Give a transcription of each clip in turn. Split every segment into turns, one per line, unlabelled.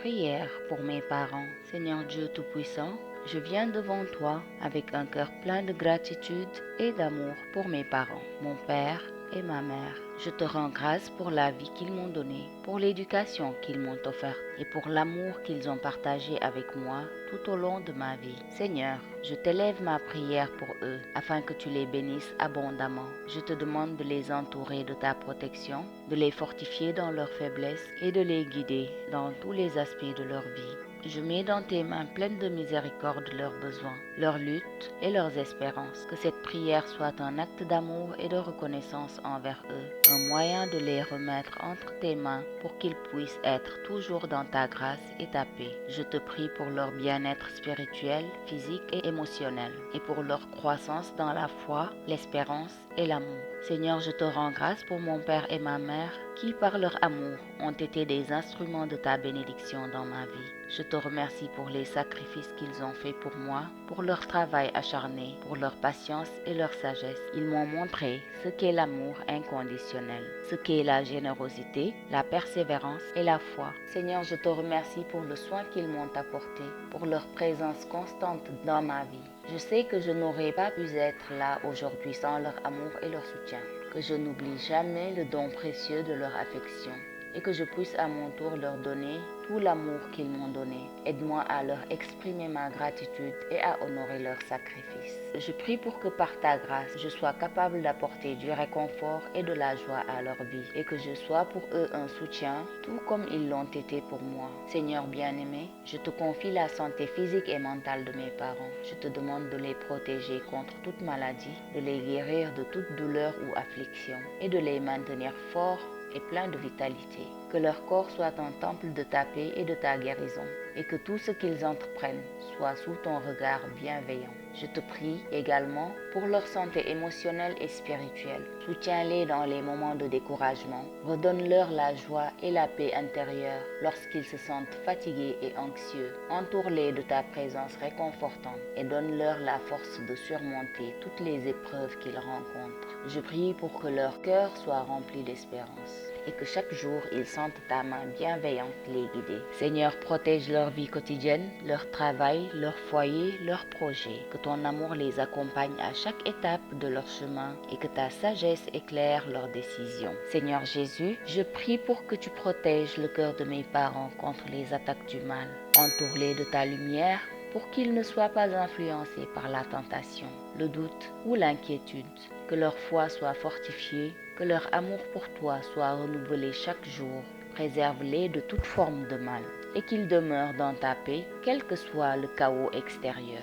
Prière pour mes parents. Seigneur Dieu Tout-Puissant, je viens devant toi avec un cœur plein de gratitude et d'amour pour mes parents, mon père et ma mère. Je te rends grâce pour la vie qu'ils m'ont donnée, pour l'éducation qu'ils m'ont offerte et pour l'amour qu'ils ont partagé avec moi tout au long de ma vie. Seigneur, je t'élève ma prière pour eux afin que tu les bénisses abondamment. Je te demande de les entourer de ta protection, de les fortifier dans leurs faiblesses et de les guider dans tous les aspects de leur vie. Je mets dans tes mains pleines de miséricorde leurs besoins, leurs luttes et leurs espérances. Que cette prière soit un acte d'amour et de reconnaissance envers eux, un moyen de les remettre entre tes mains pour qu'ils puissent être toujours dans ta grâce et ta paix. Je te prie pour leur bien-être spirituel, physique et émotionnel, et pour leur croissance dans la foi, l'espérance et l'amour. Seigneur, je te rends grâce pour mon père et ma mère qui, par leur amour, ont été des instruments de ta bénédiction dans ma vie. Je te remercie pour les sacrifices qu'ils ont faits pour moi, pour leur travail acharné, pour leur patience et leur sagesse. Ils m'ont montré ce qu'est l'amour inconditionnel, ce qu'est la générosité, la persévérance et la foi. Seigneur, je te remercie pour le soin qu'ils m'ont apporté, pour leur présence constante dans ma vie. Je sais que je n'aurais pas pu être là aujourd'hui sans leur amour et leur soutien, que je n'oublie jamais le don précieux de leur affection et que je puisse à mon tour leur donner tout l'amour qu'ils m'ont donné. Aide-moi à leur exprimer ma gratitude et à honorer leur sacrifice. Je prie pour que par ta grâce, je sois capable d'apporter du réconfort et de la joie à leur vie et que je sois pour eux un soutien, tout comme ils l'ont été pour moi. Seigneur bien-aimé, je te confie la santé physique et mentale de mes parents. Je te demande de les protéger contre toute maladie, de les guérir de toute douleur ou affliction et de les maintenir forts et plein de vitalité. Que leur corps soit un temple de ta paix et de ta guérison, et que tout ce qu'ils entreprennent soit sous ton regard bienveillant. Je te prie également pour leur santé émotionnelle et spirituelle. Soutiens-les dans les moments de découragement. Redonne-leur la joie et la paix intérieure lorsqu'ils se sentent fatigués et anxieux. Entoure-les de ta présence réconfortante et donne-leur la force de surmonter toutes les épreuves qu'ils rencontrent. Je prie pour que leur cœur soit rempli d'espérance et que chaque jour ils sentent ta main bienveillante les guider. Seigneur, protège leur vie quotidienne, leur travail, leur foyer, leurs projets. Que ton amour les accompagne à chaque étape de leur chemin et que ta sagesse éclaire leurs décisions. Seigneur Jésus, je prie pour que tu protèges le cœur de mes parents contre les attaques du mal. Entoure-les de ta lumière pour qu'ils ne soient pas influencés par la tentation, le doute ou l'inquiétude. Que leur foi soit fortifiée, que leur amour pour toi soit renouvelé chaque jour. Préserve-les de toute forme de mal et qu'ils demeurent dans ta paix, quel que soit le chaos extérieur.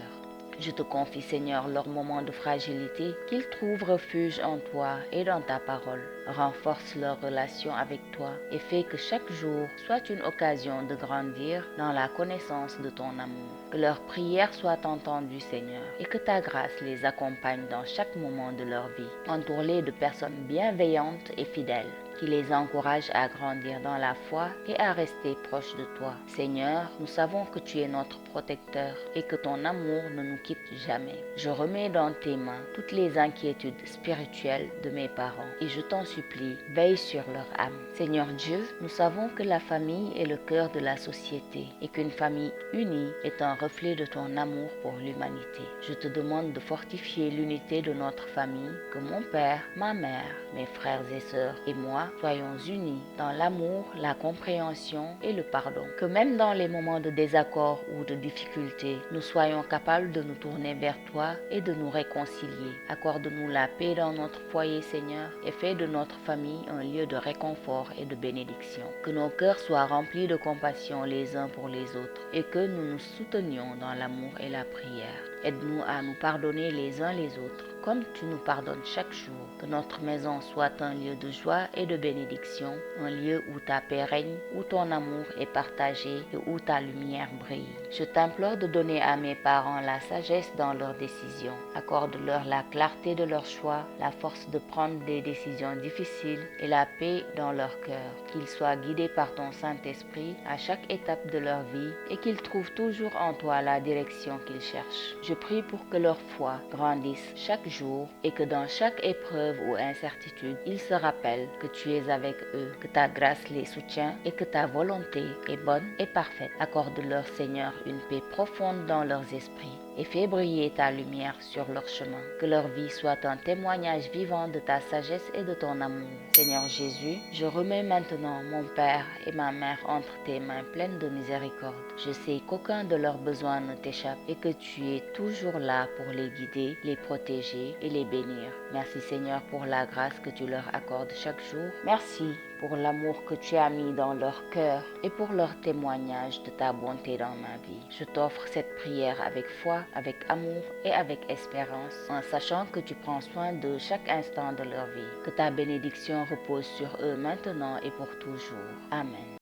Je te confie, Seigneur, leurs moments de fragilité, qu'ils trouvent refuge en toi et dans ta parole. Renforce leur relation avec toi et fais que chaque jour soit une occasion de grandir dans la connaissance de ton amour. Que leurs prières soient entendues, Seigneur, et que ta grâce les accompagne dans chaque moment de leur vie. Entoure-les de personnes bienveillantes et fidèles qui les encouragent à grandir dans la foi et à rester proches de toi. Seigneur, nous savons que tu es notre protecteur et que ton amour ne nous quitte jamais. Je remets dans tes mains toutes les inquiétudes spirituelles de mes parents et je t'en supplie, veille sur leur âme. Seigneur Dieu, nous savons que la famille est le cœur de la société et qu'une famille unie est un reflet de ton amour pour l'humanité. Je te demande de fortifier l'unité de notre famille, que mon père, ma mère, mes frères et sœurs et moi soyons unis dans l'amour, la compréhension et le pardon. Que même dans les moments de désaccord ou de difficulté, nous soyons capables de nous tourner vers toi et de nous réconcilier. Accorde-nous la paix dans notre foyer, Seigneur, et fais de notre famille un lieu de réconfort et de bénédiction. Que nos cœurs soient remplis de compassion les uns pour les autres et que nous nous soutenions dans l'amour et la prière. Aide-nous à nous pardonner les uns les autres, comme tu nous pardonnes chaque jour. Que notre maison soit un lieu de joie et de bénédiction, un lieu où ta paix règne, où ton amour est partagé et où ta lumière brille. Je t'implore de donner à mes parents la sagesse dans leurs décisions. Accorde-leur la clarté de leur choix, la force de prendre des décisions difficiles et la paix dans leur cœur. Qu'ils soient guidés par ton Saint-Esprit à chaque étape de leur vie et qu'ils trouvent toujours en toi la direction qu'ils cherchent. Je prie pour que leur foi grandisse chaque jour et que dans chaque épreuve, épreuves ou incertitudes, ils se rappellent que tu es avec eux, que ta grâce les soutient et que ta volonté est bonne et parfaite. Accorde-leur, Seigneur, une paix profonde dans leurs esprits et fais briller ta lumière sur leur chemin. Que leur vie soit un témoignage vivant de ta sagesse et de ton amour. Seigneur Jésus, je remets maintenant mon père et ma mère entre tes mains pleines de miséricorde. Je sais qu'aucun de leurs besoins ne t'échappe et que tu es toujours là pour les guider, les protéger et les bénir. Merci Seigneur pour la grâce que tu leur accordes chaque jour. Merci pour l'amour que tu as mis dans leur cœur et pour leur témoignage de ta bonté dans ma vie. Je t'offre cette prière avec foi, avec amour et avec espérance, en sachant que tu prends soin de chaque instant de leur vie. Que ta bénédiction repose sur eux maintenant et pour toujours. Amen.